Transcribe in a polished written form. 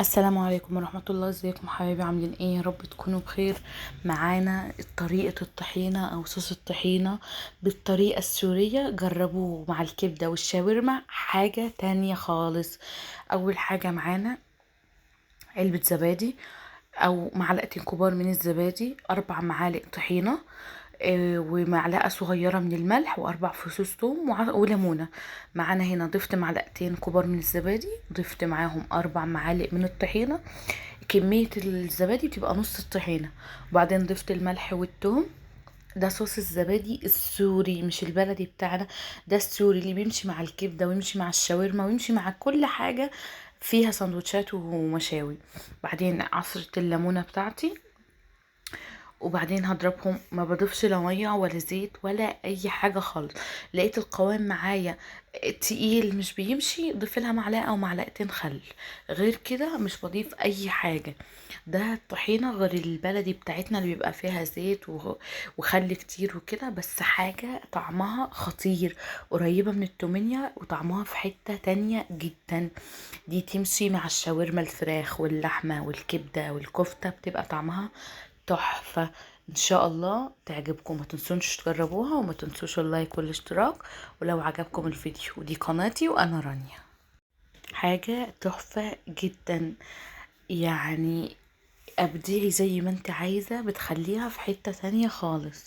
السلام عليكم ورحمة الله. ازيكم حبايبي؟ عاملين ايه؟ يا رب تكونوا بخير. معانا طريقة الطحينة او صوص الطحينة بالطريقة السورية. جربوه مع الكبدة والشاورما، حاجة تانية خالص. اول حاجة معانا علبة زبادي او معلقتين كبار من الزبادي، 4 معالق طحينة، ومعلقة صغيرة من الملح، واربع فصوص ثوم وليمونة. معانا هنا ضفت معلقتين كبار من الزبادي، ضفت معاهم 4 معالق من الطحينة. كمية الزبادي بتبقى نص الطحينة. وبعدين ضفت الملح والثوم. ده صوص الزبادي السوري مش البلدي بتاعنا. ده السوري اللي بيمشي مع الكبدة ويمشي مع الشاورما ويمشي مع كل حاجة فيها سندوتشات ومشاوي. بعدين عصرة الليمونة بتاعتي، وبعدين هضربهم. ما بضيفش لا ميه ولا زيت ولا اي حاجه خالص. لقيت القوام معايا تقيل مش بيمشي، ضيف لها معلقه او معلقتين خل. غير كده مش بضيف اي حاجه. ده الطحينه غير البلدي بتاعتنا اللي بيبقى فيها زيت وخل كتير وكده، بس حاجه طعمها خطير، قريبه من التومية وطعمها في حته تانية جدا. دي تمشي مع الشاورما، الفراخ واللحمه والكبده والكفته، بتبقى طعمها تحفة. ان شاء الله تعجبكم. ما تنسونش تجربوها، وما تنسوش اللايك والاشتراك. ولو عجبكم الفيديو، دي قناتي وانا رانيا. حاجة تحفة جدا يعني. ابدعي زي ما انت عايزة، بتخليها في حتة تانية خالص.